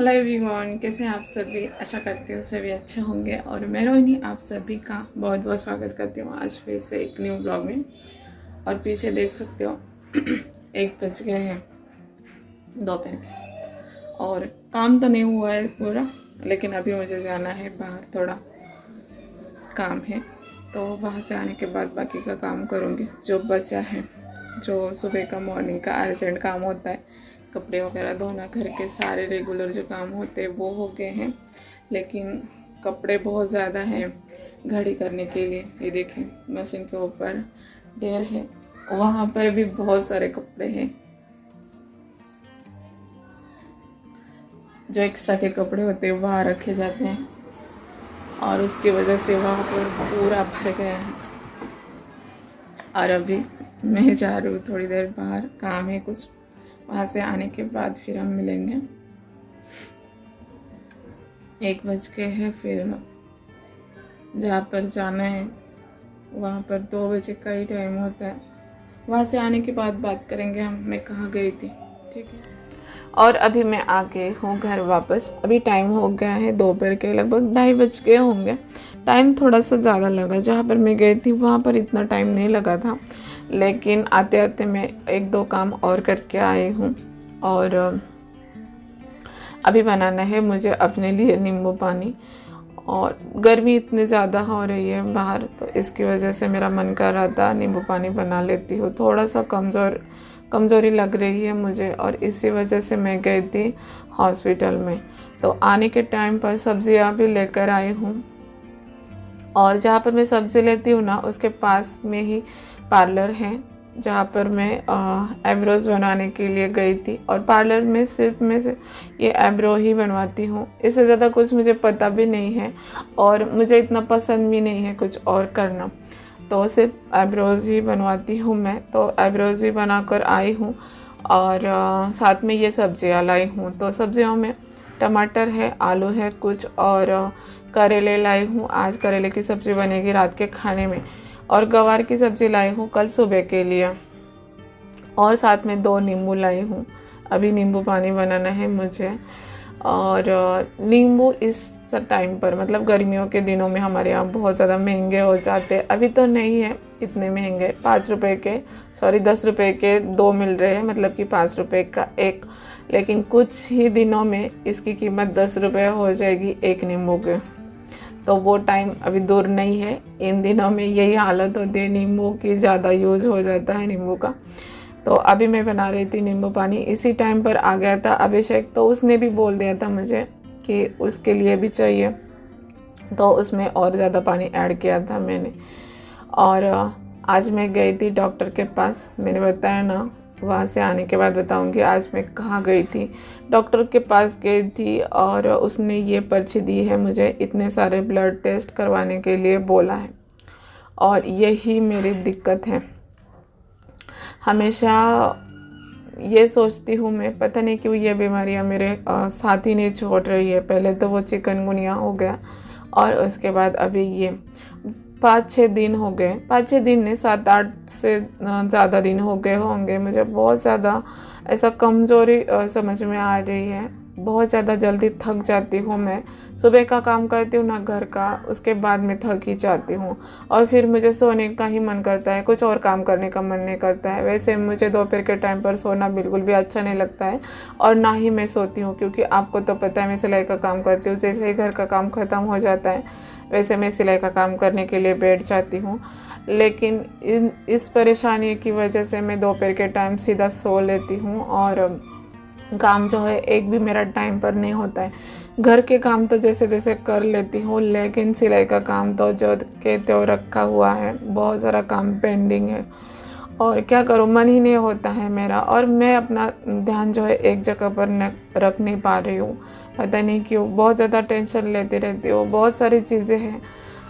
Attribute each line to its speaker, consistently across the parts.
Speaker 1: Hello everyone, कैसे हैं आप सभी। आशा करती हूँ सभी अच्छे होंगे और मैं रोहिणी आप सभी का बहुत बहुत स्वागत करती हूँ आज फिर से एक न्यू ब्लॉग में। और पीछे देख सकते हो 1 बज गए हैं दोपहर के और काम तो नहीं हुआ है पूरा, लेकिन अभी मुझे जाना है बाहर, थोड़ा काम है तो वहाँ से आने के बाद बाकी का काम करूँगी। जो बचा है, जो सुबह का मॉर्निंग का अर्जेंट काम होता है, कपड़े वगैरह धोना, घर के सारे रेगुलर जो काम होते हैं वो हो गए हैं, लेकिन कपड़े बहुत ज़्यादा हैं घड़ी करने के लिए। ये देखें, मशीन के ऊपर ढेर है, वहाँ पर भी बहुत सारे कपड़े हैं। जो एक्स्ट्रा के कपड़े होते हैं वहाँ रखे जाते हैं और उसकी वजह से वहाँ पर पूरा भर गया है। और अभी मैं जा रही हूँ थोड़ी देर बाहर, काम है कुछ, वहाँ से आने के बाद फिर हम मिलेंगे। 1 बज के है, फिर जहाँ पर जाना है वहाँ पर 2 बजे का ही टाइम होता है। वहाँ से आने के बाद बात करेंगे हम, मैं कहाँ गई थी, ठीक है। और अभी मैं आ गई हूँ घर वापस। अभी टाइम हो गया है दोपहर के लगभग 2:30 बज गए होंगे। टाइम थोड़ा सा ज़्यादा लगा, जहाँ पर मैं गई थी वहाँ पर इतना टाइम नहीं लगा था, लेकिन आते आते मैं 1-2 काम और करके आई हूँ। और अभी बनाना है मुझे अपने लिए नींबू पानी, और गर्मी इतनी ज़्यादा हो रही है बाहर, तो इसकी वजह से मेरा मन कर रहा था नींबू पानी बना लेती हूँ। थोड़ा सा कमज़ोरी लग रही है मुझे, और इसी वजह से मैं गई थी हॉस्पिटल में। तो आने के टाइम पर सब्जियाँ भी लेकर आई हूँ, और जहाँ पर मैं सब्ज़ी लेती हूँ ना उसके पास में ही पार्लर है, जहाँ पर मैं आईब्रोज़ बनवाने के लिए गई थी। और पार्लर में सिर्फ मैं से ये आईब्रो ही बनवाती हूँ, इससे ज़्यादा कुछ मुझे पता भी नहीं है और मुझे इतना पसंद भी नहीं है कुछ और करना, तो सिर्फ आईब्रोज़ ही बनवाती हूँ मैं। तो आईब्रोज़ भी बनाकर आई हूँ और साथ में ये सब्जियाँ लाई हूँ। तो सब्जियों में टमाटर है, आलू है कुछ, और करेले लाई हूँ। आज करेले की सब्ज़ी बनेगी रात के खाने में। और गवार की सब्ज़ी लाई हूँ कल सुबह के लिए, और साथ में 2 नींबू लाई हूँ। अभी नींबू पानी बनाना है मुझे। और नींबू इस टाइम पर, मतलब गर्मियों के दिनों में हमारे यहाँ बहुत ज़्यादा महंगे हो जाते हैं। अभी तो नहीं है इतने महंगे, 10 रुपए के 2 मिल रहे हैं, मतलब कि 5 रुपए का एक, लेकिन कुछ ही दिनों में इसकी कीमत 10 रुपये हो जाएगी एक नींबू के। तो वो टाइम अभी दूर नहीं है। इन दिनों में यही हालत होती है, नींबू की ज़्यादा यूज़ हो जाता है नींबू का। तो अभी मैं बना रही थी नींबू पानी, इसी टाइम पर आ गया था अभिषेक, तो उसने भी बोल दिया था मुझे कि उसके लिए भी चाहिए, तो उसमें और ज़्यादा पानी ऐड किया था मैंने। और आज मैं गई थी डॉक्टर के पास, मैंने बताया ना, वहाँ से आने के बाद बताऊंगी आज मैं कहाँ गई थी। डॉक्टर के पास गई थी और उसने ये पर्ची दी है मुझे, इतने सारे ब्लड टेस्ट करवाने के लिए बोला है। और यही मेरी दिक्कत है, हमेशा ये सोचती हूँ मैं, पता नहीं क्यों ये बीमारियाँ मेरे साथ ही नहीं छोड़ रही है। पहले तो वो चिकनगुनिया हो गया, और उसके बाद अभी ये 5-6 दिन हो गए, 5-6 दिन नहीं, 7-8 से ज़्यादा दिन हो गए होंगे। मुझे बहुत ज़्यादा ऐसा कमज़ोरी समझ में आ रही है, बहुत ज़्यादा जल्दी थक जाती हूँ मैं। सुबह का काम करती हूँ ना घर का, उसके बाद मैं थक ही जाती हूँ, और फिर मुझे सोने का ही मन करता है, कुछ और काम करने का मन नहीं करता है। वैसे मुझे दोपहर के टाइम पर सोना बिल्कुल भी अच्छा नहीं लगता है, और ना ही मैं सोती हूँ, क्योंकि आपको तो पता है मैं सिलाई का काम करती हूँ। जैसे ही घर का काम ख़त्म हो जाता है वैसे मैं सिलाई का काम करने के लिए बैठ जाती हूँ। लेकिन इस परेशानी की वजह से मैं दोपहर के टाइम सीधा सो लेती हूँ, और काम जो है एक भी मेरा टाइम पर नहीं होता है। घर के काम तो जैसे तैसे कर लेती हूँ, लेकिन सिलाई का काम तो जो के त्यों रखा हुआ है, बहुत सारा काम पेंडिंग है, और क्या करूँ, मन ही नहीं होता है मेरा। और मैं अपना ध्यान जो है एक जगह पर रख नहीं पा रही हूँ, पता नहीं क्यों। बहुत ज़्यादा टेंशन लेती रहती हूँ, बहुत सारी चीज़ें हैं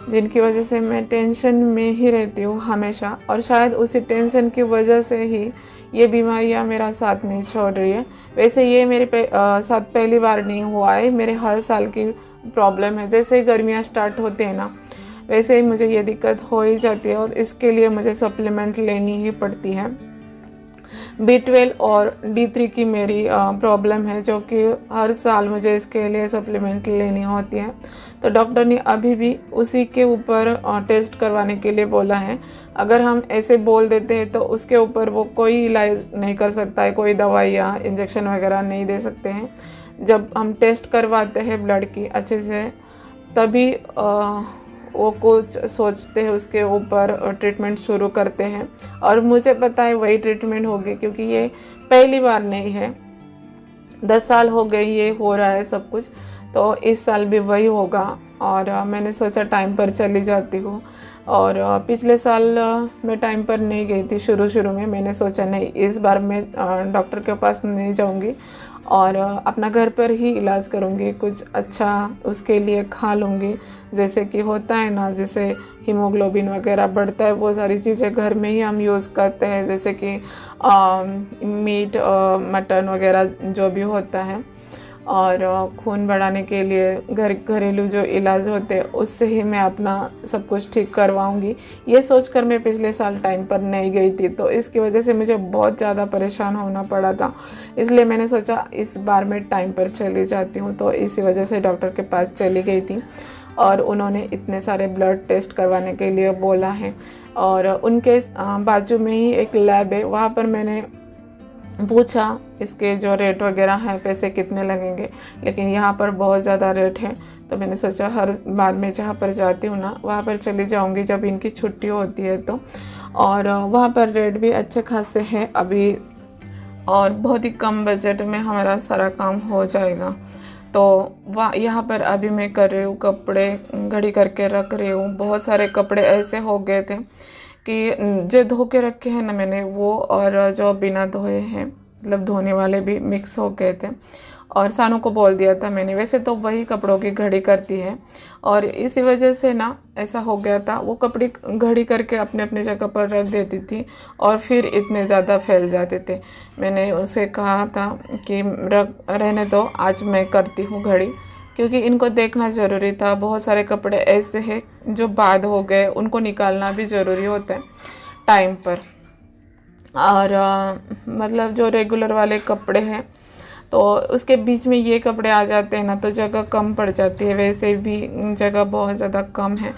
Speaker 1: जिनकी वजह से मैं टेंशन में ही रहती हूँ हमेशा, और शायद उसी टेंशन की वजह से ही ये बीमारियाँ मेरा साथ नहीं छोड़ रही है। वैसे ये मेरे साथ पहली बार नहीं हुआ है, मेरे हर साल की प्रॉब्लम है। जैसे ही गर्मियाँ स्टार्ट होती हैं ना, वैसे ही मुझे ये दिक्कत हो ही जाती है, और इसके लिए मुझे सप्लीमेंट लेनी ही पड़ती है। B12 और D3 की मेरी प्रॉब्लम है, जो कि हर साल मुझे इसके लिए सप्लीमेंट लेनी होती है। तो डॉक्टर ने अभी भी उसी के ऊपर टेस्ट करवाने के लिए बोला है। अगर हम ऐसे बोल देते हैं तो उसके ऊपर वो कोई इलाज नहीं कर सकता है, कोई दवाई या इंजेक्शन वगैरह नहीं दे सकते हैं। जब हम टेस्ट करवाते हैं ब्लड की अच्छे से, तभी वो कुछ सोचते हैं, उसके ऊपर ट्रीटमेंट शुरू करते हैं। और मुझे पता है वही ट्रीटमेंट होगी, क्योंकि ये पहली बार नहीं है, 10 साल हो गए ये हो रहा है सब कुछ, तो इस साल भी वही होगा। और मैंने सोचा टाइम पर चली जाती हूँ। और पिछले साल मैं टाइम पर नहीं गई थी। शुरू में मैंने सोचा नहीं, इस बार मैं डॉक्टर के पास नहीं जाऊँगी और अपना घर पर ही इलाज करूँगी, कुछ अच्छा उसके लिए खा लूँगी। जैसे कि होता है ना, जैसे हीमोग्लोबिन वगैरह बढ़ता है, वो सारी चीज़ें घर में ही हम यूज़ करते हैं, जैसे कि मीट, मटन वगैरह जो भी होता है। और खून बढ़ाने के लिए घरेलू जो इलाज होते हैं, उससे ही मैं अपना सब कुछ ठीक करवाऊंगी। ये सोचकर मैं पिछले साल टाइम पर नहीं गई थी, तो इसकी वजह से मुझे बहुत ज़्यादा परेशान होना पड़ा था। इसलिए मैंने सोचा इस बार मैं टाइम पर चली जाती हूँ, तो इसी वजह से डॉक्टर के पास चली गई थी। और उन्होंने इतने सारे ब्लड टेस्ट करवाने के लिए बोला है। और उनके बाजू में ही एक लैब है, वहाँ पर मैंने पूछा इसके जो रेट वगैरह हैं, पैसे कितने लगेंगे, लेकिन यहाँ पर बहुत ज़्यादा रेट है। तो मैंने सोचा हर बार मैं जहाँ पर जाती हूँ ना, वहाँ पर चली जाऊँगी जब इनकी छुट्टी होती है तो। और वहाँ पर रेट भी अच्छे खासे हैं अभी, और बहुत ही कम बजट में हमारा सारा काम हो जाएगा। तो वहाँ यहाँ पर अभी मैं कर रही हूँ, कपड़े घड़ी करके रख रही हूँ। बहुत सारे कपड़े ऐसे हो गए थे कि जो धो के रखे हैं ना मैंने, वो और जो बिना धोए हैं, मतलब धोने वाले भी मिक्स हो गए थे। और सानू को बोल दिया था मैंने, वैसे तो वही कपड़ों की घड़ी करती है, और इसी वजह से ना ऐसा हो गया था। वो कपड़े घड़ी करके अपने अपने जगह पर रख देती थी और फिर इतने ज़्यादा फैल जाते थे। मैंने उसे कहा था कि रहने दो, आज मैं करती हूँ घड़ी, क्योंकि इनको देखना ज़रूरी था। बहुत सारे कपड़े ऐसे हैं जो बाद हो गए, उनको निकालना भी ज़रूरी होता है टाइम पर। और मतलब जो रेगुलर वाले कपड़े हैं, तो उसके बीच में ये कपड़े आ जाते हैं ना, तो जगह कम पड़ जाती है। वैसे भी जगह बहुत ज़्यादा कम है,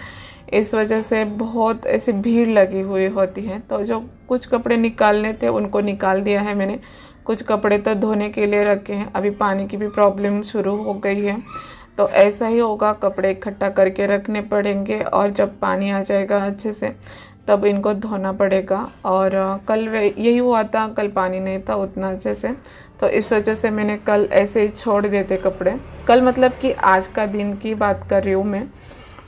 Speaker 1: इस वजह से बहुत ऐसी भीड़ लगी हुई होती है। तो जो कुछ कपड़े निकालने थे उनको निकाल दिया है मैंने, कुछ कपड़े तो धोने के लिए रखे हैं। अभी पानी की भी प्रॉब्लम शुरू हो गई है, तो ऐसा ही होगा, कपड़े इकट्ठा करके रखने पड़ेंगे, और जब पानी आ जाएगा अच्छे से तब इनको धोना पड़ेगा। और कल यही हुआ था, कल पानी नहीं था उतना अच्छे से, तो इस वजह से मैंने कल ऐसे ही छोड़ देते कपड़े। कल मतलब कि आज का दिन की बात कर रही हूँ मैं,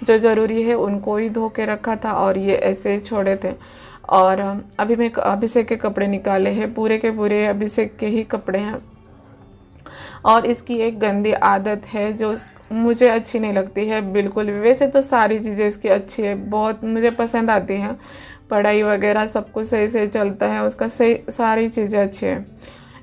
Speaker 1: जो ज़रूरी है उनको ही धो के रखा था और ये ऐसे ही छोड़े थे। और अभी मैं अभिषेक के कपड़े निकाले हैं, पूरे के पूरे अभिषेक के ही कपड़े हैं। और इसकी एक गंदी आदत है जो मुझे अच्छी नहीं लगती है बिल्कुल भी। वैसे तो सारी चीज़ें इसकी अच्छी है, बहुत मुझे पसंद आती हैं, पढ़ाई वगैरह सब कुछ सही से चलता है उसका, सही सारी चीज़ें अच्छी है।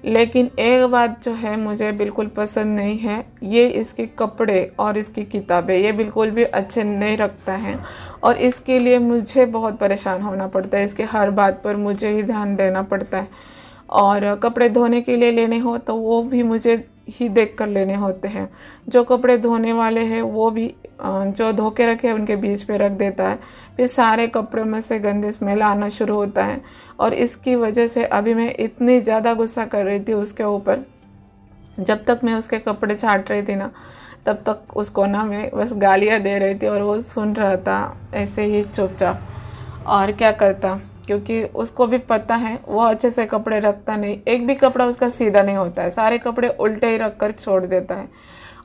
Speaker 1: लेकिन एक बात जो है मुझे बिल्कुल पसंद नहीं है, ये इसके कपड़े और इसकी किताबें, ये बिल्कुल भी अच्छे नहीं रखता है। और इसके लिए मुझे बहुत परेशान होना पड़ता है, इसके हर बात पर मुझे ही ध्यान देना पड़ता है। और कपड़े धोने के लिए लेने हो तो वो भी मुझे ही देख कर लेने होते हैं। जो कपड़े धोने वाले हैं वो भी जो धो के रखे हैं उनके बीच पे रख देता है, फिर सारे कपड़ों में से गंदी स्मेल आना शुरू होता है। और इसकी वजह से अभी मैं इतनी ज़्यादा गुस्सा कर रही थी उसके ऊपर। जब तक मैं उसके कपड़े छाट रही थी ना, तब तक उसको ना मैं बस गालियाँ दे रही थी और वो सुन रहा था ऐसे ही चुपचाप। और क्या करता, क्योंकि उसको भी पता है वो अच्छे से कपड़े रखता नहीं, एक भी कपड़ा उसका सीधा नहीं होता है, सारे कपड़े उल्टे ही रख कर छोड़ देता है।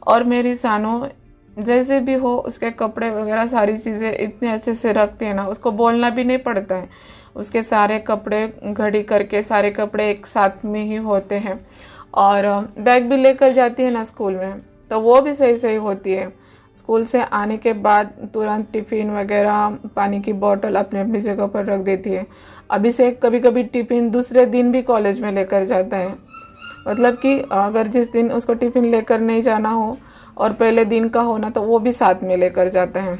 Speaker 1: और मेरी सानू जैसे भी हो उसके कपड़े वगैरह सारी चीज़ें इतने अच्छे से रखती है ना, उसको बोलना भी नहीं पड़ता है। उसके सारे कपड़े घड़ी करके सारे कपड़े एक साथ में ही होते हैं। और बैग भी लेकर जाती है ना स्कूल में, तो वो भी सही सही होती है। स्कूल से आने के बाद तुरंत टिफ़िन वगैरह, पानी की बोतल अपनी अपनी जगह पर रख देती है। अभी से कभी कभी टिफ़िन दूसरे दिन भी कॉलेज में लेकर जाता है, मतलब कि अगर जिस दिन उसको टिफ़िन लेकर नहीं जाना हो और पहले दिन का हो ना, तो वो भी साथ में लेकर जाता है।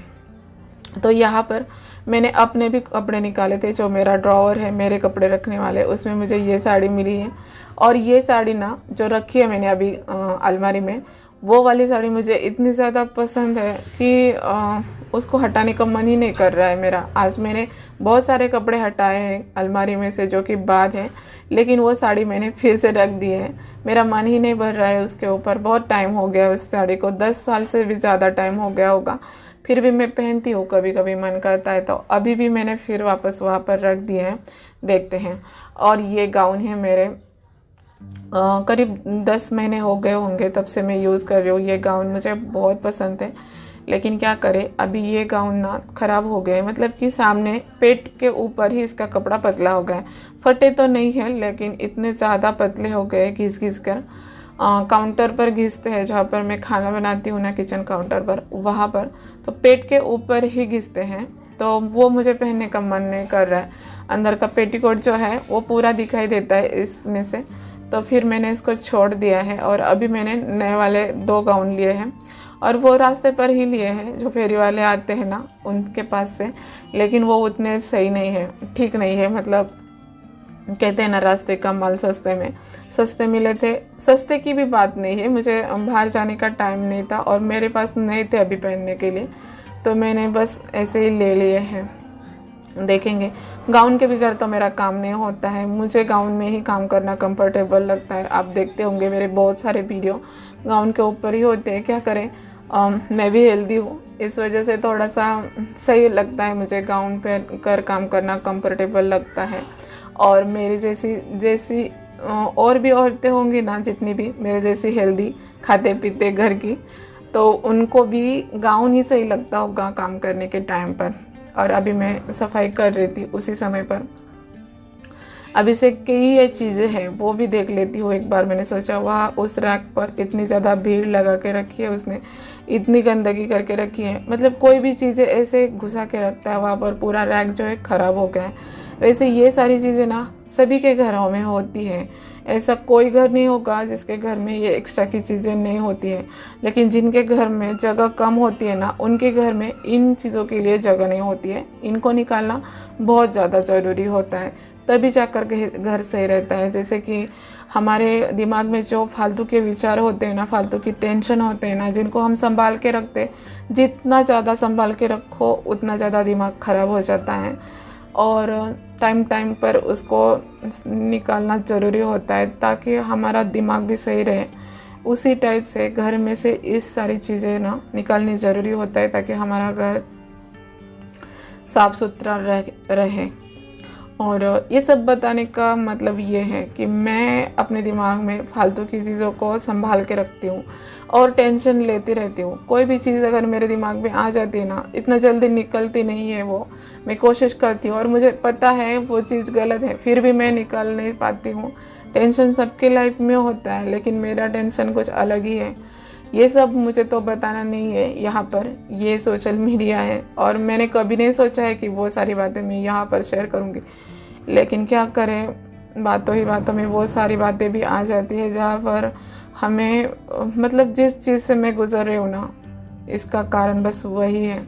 Speaker 1: तो यहाँ पर मैंने अपने भी कपड़े निकाले थे, जो मेरा ड्रॉवर है मेरे कपड़े रखने वाले, उसमें मुझे ये साड़ी मिली है। और ये साड़ी ना जो रखी है मैंने अभी अलमारी में, वो वाली साड़ी मुझे इतनी ज़्यादा पसंद है कि उसको हटाने का मन ही नहीं कर रहा है मेरा। आज मैंने बहुत सारे कपड़े हटाए हैं अलमारी में से, जो कि बाद है, लेकिन वो साड़ी मैंने फिर से रख दी है। मेरा मन ही नहीं भर रहा है उसके ऊपर। बहुत टाइम हो गया उस साड़ी को, 10 साल से भी ज़्यादा टाइम हो गया होगा, फिर भी मैं पहनती हूँ, कभी कभी मन करता है तो। अभी भी मैंने फिर वापस वहाँ पर रख दिए हैं, देखते हैं। और ये गाउन है मेरे, करीब 10 महीने हो गए होंगे तब से मैं यूज़ कर रही हूँ। ये गाउन मुझे बहुत पसंद है, लेकिन क्या करें, अभी ये गाउन ना ख़राब हो गए, मतलब कि सामने पेट के ऊपर ही इसका कपड़ा पतला हो गया है। फटे तो नहीं है, लेकिन इतने ज़्यादा पतले हो गए घिस घिस कर। काउंटर पर घिसते हैं, जहाँ पर मैं खाना बनाती हूँ ना, किचन काउंटर पर, वहाँ पर तो पेट के ऊपर ही घिसते हैं, तो वो मुझे पहनने का मन नहीं कर रहा है। अंदर का पेटीकोट जो है वो पूरा दिखाई देता है इसमें से, तो फिर मैंने इसको छोड़ दिया है। और अभी मैंने नए वाले 2 गाउन लिए हैं, और वो रास्ते पर ही लिए हैं, जो फेरी वाले आते हैं ना उनके पास से, लेकिन वो उतने सही नहीं है, ठीक नहीं है। मतलब कहते हैं ना, रास्ते का माल सस्ते में, सस्ते मिले थे। सस्ते की भी बात नहीं है, मुझे बाहर जाने का टाइम नहीं था और मेरे पास नहीं थे अभी पहनने के लिए, तो मैंने बस ऐसे ही ले लिए हैं। देखेंगे, गाउन के बगैर तो मेरा काम नहीं होता है, मुझे गाउन में ही काम करना कंफर्टेबल लगता है। आप देखते होंगे मेरे बहुत सारे वीडियो गाउन के ऊपर ही होते हैं। क्या करें, मैं भी हेल्दी हूँ, इस वजह से थोड़ा सा सही लगता है मुझे, गाउन पे कर काम करना कंफर्टेबल लगता है। और मेरी जैसी और भी औरतें होंगी ना, जितनी भी मेरे जैसी हेल्दी खाते पीते घर की, तो उनको भी गाउन ही सही लगता होगा काम करने के टाइम पर। और अभी मैं सफाई कर रही थी उसी समय पर, अभी से कई ये चीज़ें हैं वो भी देख लेती हूँ एक बार। मैंने सोचा वहाँ उस रैक पर इतनी ज़्यादा भीड़ लगा के रखी है उसने, इतनी गंदगी करके रखी है, मतलब कोई भी चीज़ें ऐसे घुसा के रखता है वहाँ पर, पूरा रैक जो है ख़राब हो गया है। वैसे ये सारी चीज़ें ना सभी के घरों में होती है, ऐसा कोई घर नहीं होगा जिसके घर में ये एक्स्ट्रा की चीज़ें नहीं होती है। लेकिन जिनके घर में जगह कम होती है ना, उनके घर में इन चीज़ों के लिए जगह नहीं होती है, इनको निकालना बहुत ज़्यादा ज़रूरी होता है, तभी जाकर के घर सही रहता है। जैसे कि हमारे दिमाग में जो फालतू के विचार होते हैं ना, फालतू की टेंशन होते हैं ना, जिनको हम संभाल के रखते, जितना ज़्यादा संभाल के रखो उतना ज़्यादा दिमाग ख़राब हो जाता है, और टाइम टाइम पर उसको निकालना ज़रूरी होता है ताकि हमारा दिमाग भी सही रहे। उसी टाइप से घर में से इस सारी चीज़ें ना निकालनी ज़रूरी होता है ताकि हमारा घर साफ़ सुथरा रहे। और ये सब बताने का मतलब ये है कि मैं अपने दिमाग में फालतू की चीज़ों को संभाल के रखती हूँ और टेंशन लेती रहती हूँ। कोई भी चीज़ अगर मेरे दिमाग में आ जाती है ना, इतना जल्दी निकलती नहीं है वो, मैं कोशिश करती हूँ और मुझे पता है वो चीज़ गलत है, फिर भी मैं निकाल नहीं पाती हूँ। टेंशन सबके लाइफ में होता है, लेकिन मेरा टेंशन कुछ अलग ही है। ये सब मुझे तो बताना नहीं है यहाँ पर, ये सोशल मीडिया है और मैंने कभी नहीं सोचा है कि वो सारी बातें मैं यहाँ पर शेयर करूँगी। लेकिन क्या करें, बातों ही बातों में वो सारी बातें भी आ जाती है जहाँ पर हमें, मतलब जिस चीज़ से मैं गुजर रही हूँ ना, इसका कारण बस वही है।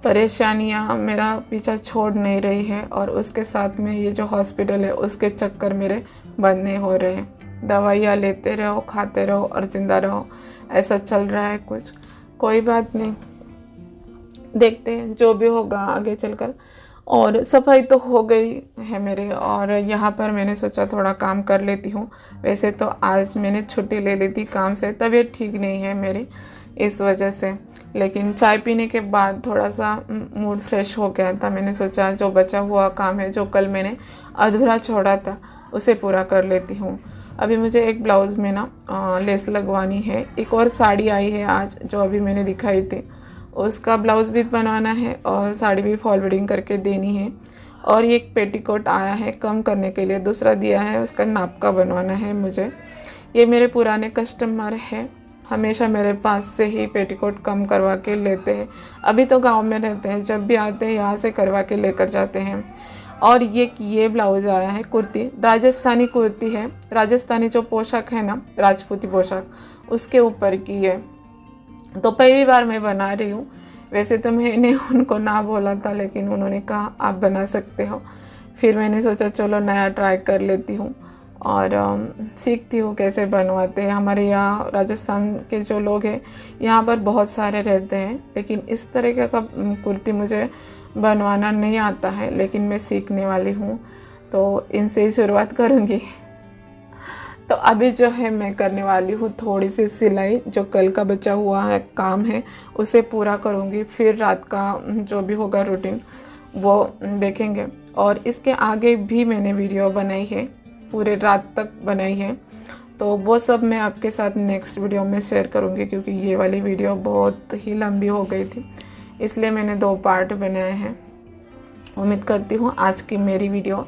Speaker 1: परेशानियाँ मेरा पीछा छोड़ नहीं रही है और उसके साथ में ये जो हॉस्पिटल है उसके चक्कर मेरे बंद नहीं हो रहे हैं। दवाइयाँ लेते रहो, खाते रहो और ज़िंदा रहो, ऐसा चल रहा है कुछ। कोई बात नहीं, देखते हैं जो भी होगा आगे चलकर। और सफाई तो हो गई है मेरे, और यहाँ पर मैंने सोचा थोड़ा काम कर लेती हूँ। वैसे तो आज मैंने छुट्टी ले ली थी काम से, तबीयत ठीक नहीं है मेरी इस वजह से, लेकिन चाय पीने के बाद थोड़ा सा मूड फ्रेश हो गया था। मैंने सोचा जो बचा हुआ काम है, जो कल मैंने अधूरा छोड़ा था, उसे पूरा कर लेती हूँ। अभी मुझे एक ब्लाउज़ में ना लेस लगवानी है। एक और साड़ी आई है आज जो अभी मैंने दिखाई थी, उसका ब्लाउज़ भी बनवाना है और साड़ी भी फॉल बीडिंग करके देनी है। और ये एक पेटीकोट आया है कम करने के लिए, दूसरा दिया है, उसका नाप का बनवाना है मुझे। ये मेरे पुराने कस्टमर हैं, हमेशा मेरे पास से ही पेटीकोट कम करवा के लेते हैं। अभी तो गांव में रहते हैं, जब भी आते हैं यहाँ से करवा के लेकर जाते हैं। और ये ब्लाउज़ आया है, कुर्ती, राजस्थानी कुर्ती है। राजस्थानी जो पोशाक है ना, राजपूती पोशाक, उसके ऊपर की है। तो पहली बार मैं बना रही हूँ। वैसे तो मैंने उनको ना बोला था, लेकिन उन्होंने कहा आप बना सकते हो। फिर मैंने सोचा चलो नया ट्राई कर लेती हूँ और सीखती हूँ कैसे बनवाते हैं। हमारे यहाँ राजस्थान के जो लोग हैं यहाँ पर बहुत सारे रहते हैं, लेकिन इस तरह का कुर्ती मुझे बनवाना नहीं आता है, लेकिन मैं सीखने वाली हूँ, तो इनसे ही शुरुआत करूँगी। तो अभी जो है मैं करने वाली हूँ थोड़ी सी सिलाई, जो कल का बचा हुआ है काम है उसे पूरा करूँगी। फिर रात का जो भी होगा रूटीन वो देखेंगे। और इसके आगे भी मैंने वीडियो बनाई है, पूरे रात तक बनाई है, तो वो सब मैं आपके साथ नेक्स्ट वीडियो में शेयर करूँगी, क्योंकि ये वाली वीडियो बहुत ही लंबी हो गई थी, इसलिए मैंने 2 पार्ट बनाए हैं। उम्मीद करती हूँ आज की मेरी वीडियो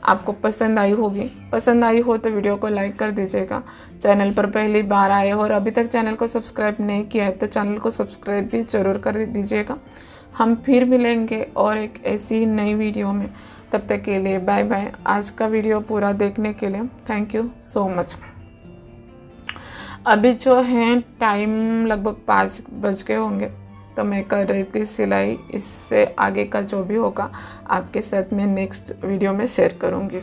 Speaker 1: आपको पसंद आई होगी। पसंद आई हो तो वीडियो को लाइक कर दीजिएगा। चैनल पर पहली बार आए हो और अभी तक चैनल को सब्सक्राइब नहीं किया है तो चैनल को सब्सक्राइब भी ज़रूर कर दीजिएगा। हम फिर मिलेंगे और एक ऐसी ही नई वीडियो में। तब तक के लिए बाय बाय। आज का वीडियो पूरा देखने के लिए थैंक यू सो मच। अभी जो है टाइम लगभग 5 बज गए होंगे, तो मैं कर रही थी सिलाई। इससे आगे का जो भी होगा आपके साथ मैं नेक्स्ट वीडियो में शेयर करूँगी।